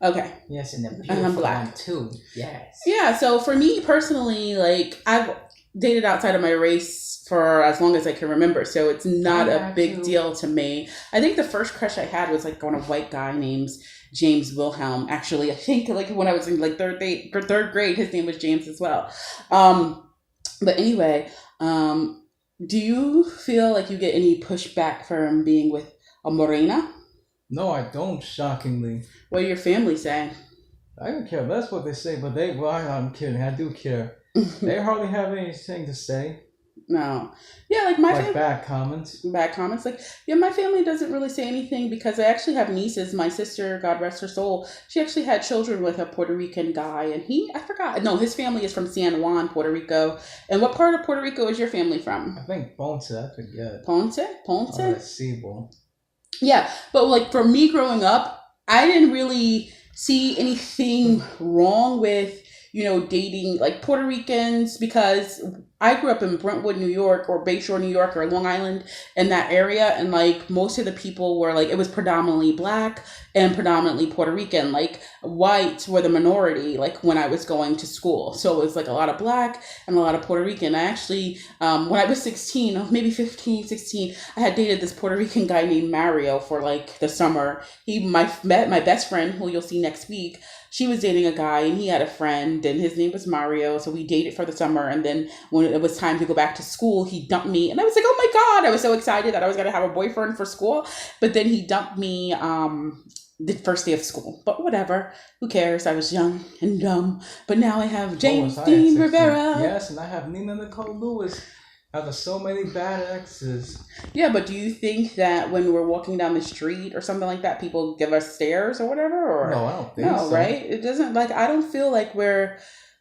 Speaker 1: Okay.
Speaker 2: Yes, and a
Speaker 1: I'm
Speaker 2: beautiful
Speaker 1: black.
Speaker 2: one too. Yes.
Speaker 1: Yeah, so for me personally, like I've dated outside of my race for as long as I can remember, so it's not a big deal to me. I think the first crush I had was like on a white guy named James Wilhelm. Actually, I think like when I was in like third grade, his name was James as well. But anyway, do you feel like you get any pushback from being with a morena?
Speaker 5: No, I don't, shockingly.
Speaker 1: What do your family say?
Speaker 5: I don't care. That's what they say, but I'm kidding. I do care. They hardly have anything to say.
Speaker 1: No. Yeah, like my family.
Speaker 5: Bad comments.
Speaker 1: Bad comments. Like, yeah, my family doesn't really say anything because I actually have nieces. My sister, God rest her soul, she actually had children with a Puerto Rican guy, and I forgot. No, his family is from San Juan, Puerto Rico. And what part of Puerto Rico is your family from?
Speaker 5: I think Ponce, I forget.
Speaker 1: Ponce?
Speaker 5: Oh, that's Seabold.
Speaker 1: Yeah, but like for me growing up, I didn't really see anything wrong with, dating like Puerto Ricans because I grew up in Brentwood, New York, or Bayshore, New York, or Long Island, in that area. And like most of the people were like, it was predominantly black and predominantly Puerto Rican. Like whites were the minority, like when I was going to school. So it was like a lot of black and a lot of Puerto Rican. I actually, when I was 16, maybe 15, 16, I had dated this Puerto Rican guy named Mario for like the summer. My best friend, who you'll see next week, she was dating a guy and he had a friend and his name was Mario. So we dated for the summer. And then when it was time to go back to school, he dumped me. And I was like, oh my God, I was so excited that I was going to have a boyfriend for school. But then he dumped me the first day of school. But whatever, who cares? I was young and dumb. But now I have James Dean Rivera.
Speaker 5: Yes, and I have Nina Nicole Lewis. After so many bad exes.
Speaker 1: Yeah, but do you think that when we're walking down the street or something like that, people give us stares or whatever? Or
Speaker 5: no, I don't think so.
Speaker 1: No, right? It doesn't, like, I don't feel like we're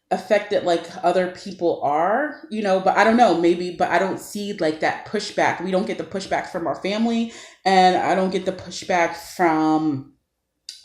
Speaker 1: affected like other people are, but I don't know, maybe, but I don't see like that pushback. We don't get the pushback from our family, and I don't get the pushback from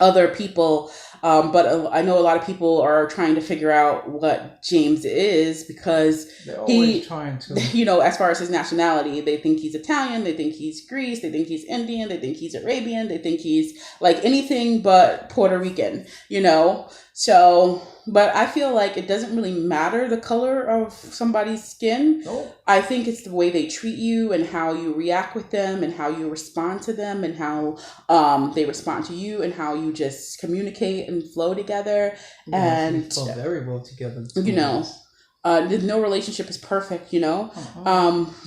Speaker 1: other people. But I know a lot of people are trying to figure out what James is because
Speaker 5: They're always trying to.
Speaker 1: you know, as far as his nationality, they think he's Italian, they think he's Greece, they think he's Indian, they think he's Arabian, they think he's like anything but Puerto Rican, you know? So, but I feel like it doesn't really matter the color of somebody's skin.
Speaker 5: Nope.
Speaker 1: I think it's the way they treat you and how you react with them and how you respond to them and how they respond to you and how you just communicate and flow together. And
Speaker 5: we flow very well together.
Speaker 1: you know, no relationship is perfect, you know.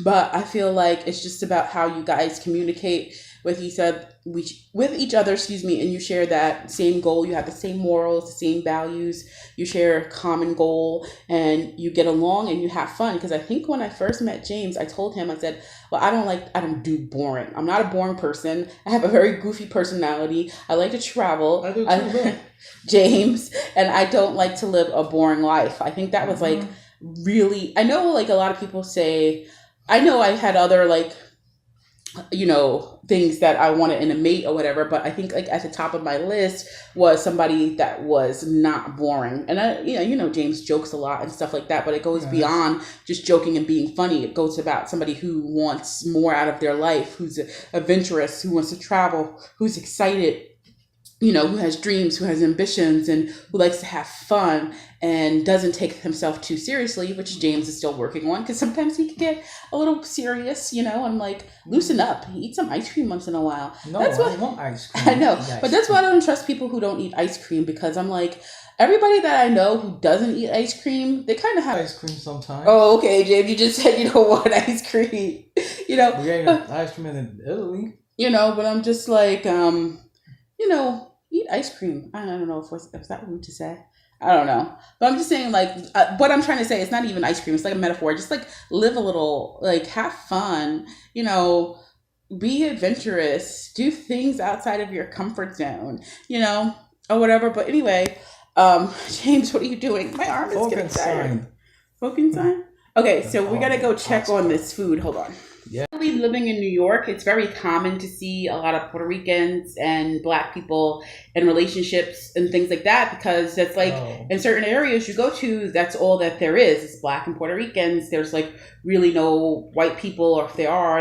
Speaker 1: But I feel like it's just about how you guys communicate with each other, excuse me, and you share that same goal. You have the same morals, the same values. You share a common goal, and you get along and you have fun. Because I think when I first met James, I told him, I said, well, I don't do boring. I'm not a boring person. I have a very goofy personality. I like to travel.
Speaker 5: I do too.
Speaker 1: James, and I don't like to live a boring life. I think that was like really, I know like a lot of people say, I know I had other like, you know, things that I wanted in a mate or whatever, but I think like at the top of my list was somebody that was not boring. And I, you know, James jokes a lot and stuff like that, but it goes beyond just joking and being funny. It goes about somebody who wants more out of their life, who's adventurous, who wants to travel, who's excited, you know, who has dreams, who has ambitions, and who likes to have fun and doesn't take himself too seriously, which James is still working on because sometimes he can get a little serious, you know. I'm like, loosen up, eat some ice cream once in a while.
Speaker 5: No,
Speaker 1: that's
Speaker 5: I want ice cream.
Speaker 1: I know, but that's why I don't trust people who don't eat ice cream, because I'm like, everybody that I know who doesn't eat ice cream, they kind of have
Speaker 5: ice cream sometimes.
Speaker 1: Oh, okay, James, you just said you don't want ice cream. You know,
Speaker 5: we ain't got ice cream in Italy.
Speaker 1: You know, but I'm just like, you know, eat ice cream. I don't know if that rude to say. I don't know. But I'm just saying, like, what I'm trying to say, it's not even ice cream. It's like a metaphor. Just, like, live a little, like, have fun, you know, be adventurous, do things outside of your comfort zone, you know, or whatever. But anyway, James, what are you doing? My arm is getting tired. Focus sign? Okay, so we got to go check on this food. Hold on.
Speaker 5: Yeah.
Speaker 1: Living in New York, it's very common to see a lot of Puerto Ricans and Black people in relationships and things like that, because it's like in certain areas you go to, that's all that there is. It's Black and Puerto Ricans. There's like really no white people, or if there are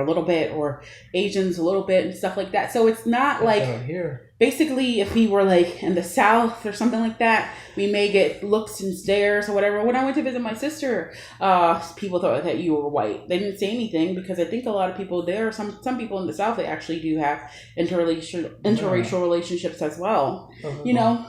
Speaker 1: a little bit, or Asians a little bit and stuff like that. So it's not like
Speaker 5: here.
Speaker 1: Basically, if we were like in the South or something like that, we may get looks and stares or whatever. When I went to visit my sister, people thought that you were white. They didn't say anything because I think a lot of people there, some people in the South, they actually do have interracial relationships as well. You know,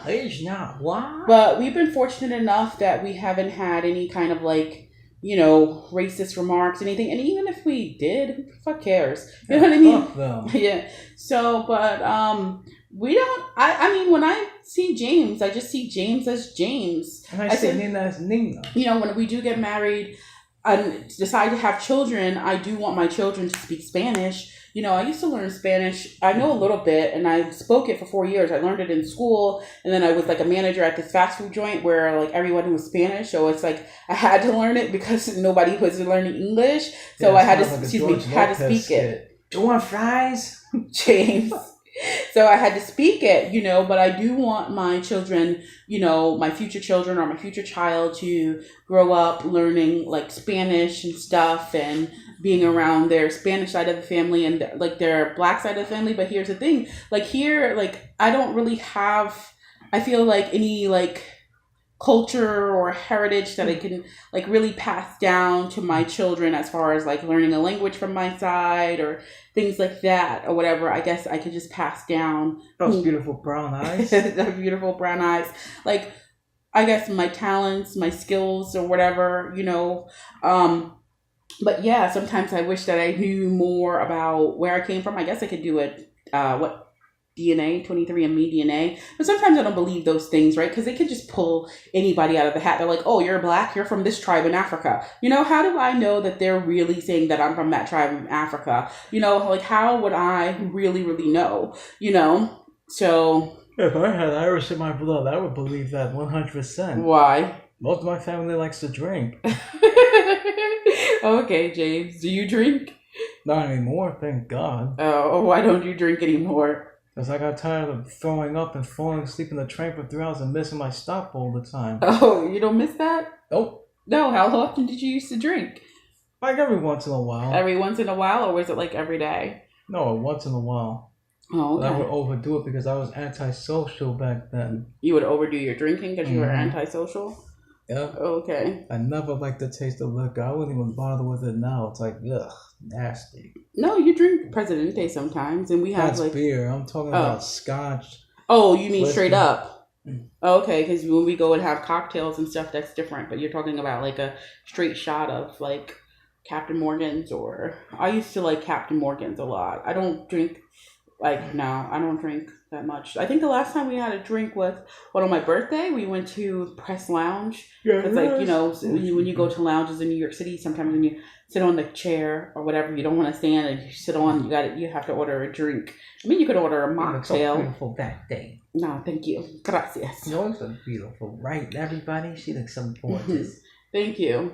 Speaker 1: but we've been fortunate enough that we haven't had any kind of like, you know, racist remarks, anything. And even if we did, who the fuck cares? You know what I mean?
Speaker 5: Fuck them.
Speaker 1: Yeah. So, but we don't. I mean, when I see James, I just see James as James.
Speaker 5: And I say Nina as Nina.
Speaker 1: You know, when we do get married and decide to have children, I do want my children to speak Spanish. You know, I used to learn Spanish. I know a little bit, and I spoke it for 4 years. I learned it in school, and then I was like a manager at this fast food joint where like everyone was Spanish. So it's like I had to learn it because nobody was learning English. So I had to, had to speak it.
Speaker 5: Do you want fries?
Speaker 1: James. So I had to speak it, you know, but I do want my children, you know, my future children or my future child to grow up learning like Spanish and stuff and being around their Spanish side of the family and like their Black side of the family. But here's the thing, like here, like I don't really have, I feel like any like culture or heritage that I can like really pass down to my children as far as like learning a language from my side or things like that or whatever. I guess I could just pass down
Speaker 5: those beautiful brown eyes.
Speaker 1: The beautiful brown eyes. Like I guess my talents, my skills or whatever, you know. But yeah, sometimes I wish that I knew more about where I came from. I guess I could do it, DNA, 23andMe DNA. But sometimes I don't believe those things, right? Because they could just pull anybody out of the hat. They're like, oh, you're Black, you're from this tribe in Africa. You know, how do I know that they're really saying that I'm from that tribe in Africa? You know, like how would I really, really know? You know? So
Speaker 5: if I had Irish in my blood, I would believe that 100%.
Speaker 1: Why?
Speaker 5: Most of my family likes to drink.
Speaker 1: Okay, James. Do you drink?
Speaker 5: Not anymore, thank God.
Speaker 1: Oh, why don't you drink anymore?
Speaker 5: Because I got tired of throwing up and falling asleep in the train for 3 hours and missing my stop all the time.
Speaker 1: Oh, you don't miss that?
Speaker 5: Nope.
Speaker 1: No, how often did you used to drink?
Speaker 5: Like every once in a while.
Speaker 1: Every once in a while, or was it like every day?
Speaker 5: No, once in a while.
Speaker 1: Oh, okay.
Speaker 5: But I would overdo it because I was antisocial back then.
Speaker 1: You would overdo your drinking because you were antisocial?
Speaker 5: Yeah.
Speaker 1: Okay.
Speaker 5: I never liked the taste of liquor. I wouldn't even bother with it now. It's like, ugh, nasty.
Speaker 1: No, you drink Presidente sometimes, and we have
Speaker 5: That's
Speaker 1: like
Speaker 5: beer. I'm talking about scotch.
Speaker 1: Oh, you mean
Speaker 5: Whiskey.
Speaker 1: straight up? Okay, because when we go and have cocktails and stuff, that's different. But you're talking about like a straight shot of like Captain Morgan's, or I used to like Captain Morgan's a lot. I don't drink I don't drink that much. I think the last time we had a drink was on my birthday. We went to Press Lounge. It's like, you know, when you go to lounges in New York City, sometimes when you sit on the chair or whatever, you don't want to stand and you sit on, you have to order a drink. I mean, you could order a mocktail.
Speaker 2: So beautiful that day.
Speaker 1: No, thank you. Gracias.
Speaker 2: You always look beautiful, right? Everybody, she looks so gorgeous.
Speaker 1: Thank you.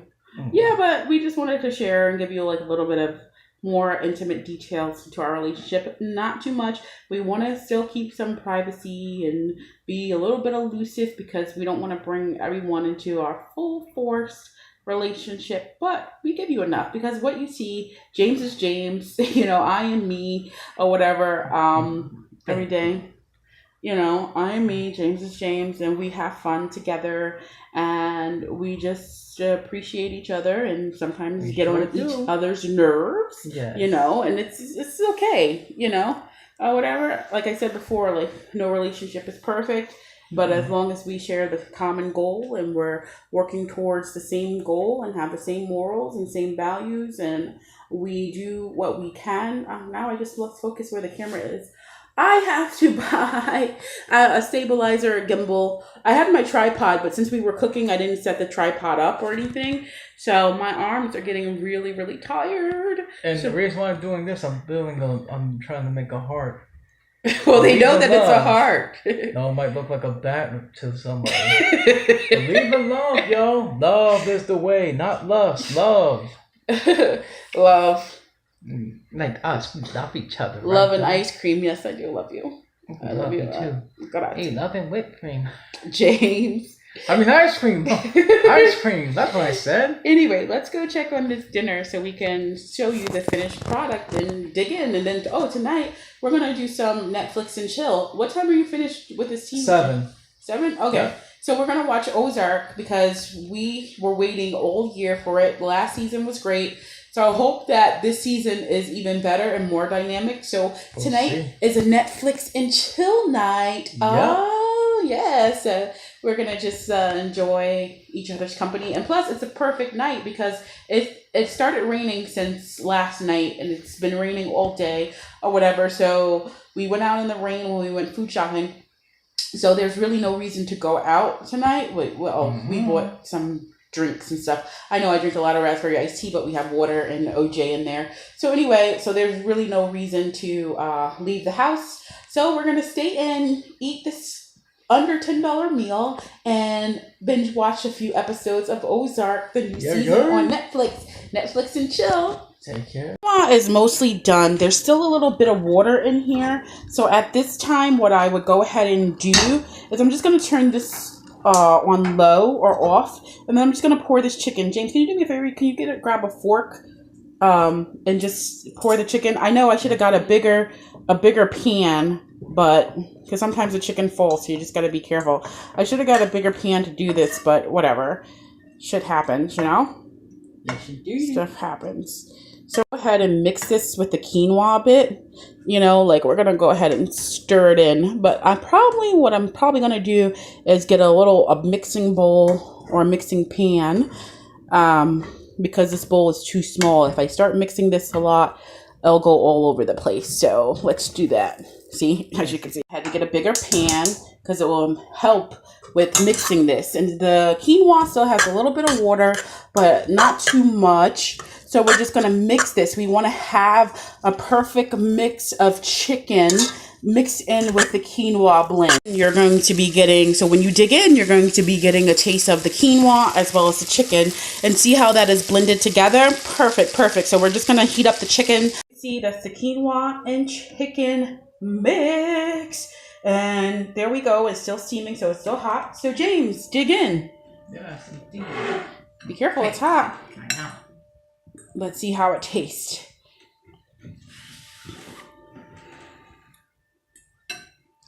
Speaker 1: Yeah, but we just wanted to share and give you like a little bit of more intimate details to our relationship. Not too much. We want to still keep some privacy and be a little bit elusive because we don't want to bring everyone into our full force relationship, but we give you enough because what you see, James is James, you know, I am me or whatever, every day. You know, I am me, James is James, and we have fun together and we just appreciate each other and sometimes get on each other's nerves, you know, and it's okay, you know, whatever. Like I said before, like no relationship is perfect, but as long as we share the common goal and we're working towards the same goal and have the same morals and same values and we do what we can. Now let's focus where the camera is. I have to buy a stabilizer, a gimbal. I had my tripod, but since we were cooking, I didn't set the tripod up or anything. So my arms are getting really, really tired.
Speaker 5: And the reason why I'm doing this, I'm trying to make a heart.
Speaker 1: Well, they know that it's a heart.
Speaker 5: No, it might look like a bat to somebody. Believe in love, yo. Love is the way, not lust. Love.
Speaker 1: Love.
Speaker 2: Like us, we love each other. Right?
Speaker 1: Love and ice cream. Yes, I do love you. I love you
Speaker 2: too. Hey, love and whipped cream.
Speaker 1: James.
Speaker 5: I mean ice cream. Ice cream. That's what I said.
Speaker 1: Anyway, let's go check on this dinner so we can show you the finished product and dig in. And then, tonight we're going to do some Netflix and chill. What time are you finished with this TV?
Speaker 5: 7.
Speaker 1: 7? Okay. Yeah. So we're going to watch Ozark because we were waiting all year for it. The last season was great. So I hope that this season is even better and more dynamic. So tonight is a Netflix and chill night. Yep. Oh, yes. We're going to just enjoy each other's company. And plus, it's a perfect night because it started raining since last night and it's been raining all day or whatever. So we went out in the rain when we went food shopping. So there's really no reason to go out tonight. We bought some drinks and stuff. I know I drink a lot of raspberry iced tea, but we have water and OJ in there. So anyway, there's really no reason to leave the house. So we're going to stay in, eat this under $10 meal, and binge watch a few episodes of Ozark, the new season on Netflix. Netflix and chill.
Speaker 5: Take care.
Speaker 1: Is mostly done. There's still a little bit of water in here. So at this time, what I would go ahead and do is I'm just going to turn this on low or off, and then I'm just gonna pour this chicken. James, can you do me a favor? Can you grab a fork and just pour the chicken? I know I should have got a bigger pan, but because sometimes the chicken falls, so you just got to be careful. I should have got a bigger pan to do this, but whatever. Shit happens, you know?
Speaker 2: Yes, you do.
Speaker 1: Stuff happens. So go ahead and mix this with the quinoa a bit. You know, like we're going to go ahead and stir it in. But what I'm probably going to do is get a mixing bowl or a mixing pan. Because this bowl is too small. If I start mixing this a lot, it'll go all over the place. So let's do that. See, as you can see, I had to get a bigger pan because it will help with mixing this. And the quinoa still has a little bit of water, but not too much. So we're just going to mix this. We want to have a perfect mix of chicken mixed in with the quinoa blend. You're going to be getting, so when you dig in, you're going to be getting a taste of the quinoa as well as the chicken, and see how that is blended together. Perfect. So we're just going to heat up the chicken. See, that's the quinoa and chicken mix. And there we go. It's still steaming, so it's still hot. So James, dig in.
Speaker 2: Yes, indeed.
Speaker 1: Be careful, it's hot.
Speaker 2: I know.
Speaker 1: Let's see how it tastes.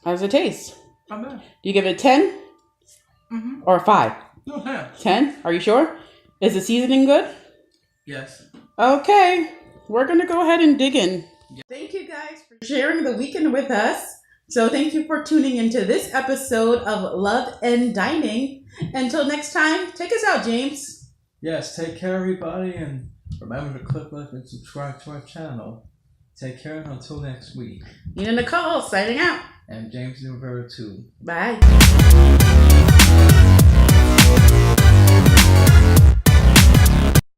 Speaker 1: How does it taste?
Speaker 2: Not bad.
Speaker 1: Do you give it a 10 or a 5?
Speaker 2: No, yeah.
Speaker 1: 10? Are you sure? Is the seasoning good?
Speaker 2: Yes.
Speaker 1: Okay, we're going to go ahead and dig in. Thank you guys for sharing the weekend with us. So thank you for tuning into this episode of Love and Dining. Until next time, take us out, James.
Speaker 5: Yes, take care, everybody, and remember to click like and subscribe to our channel. Take care until next week.
Speaker 1: Nina Nicole signing out.
Speaker 5: And James Rivera too.
Speaker 1: Bye.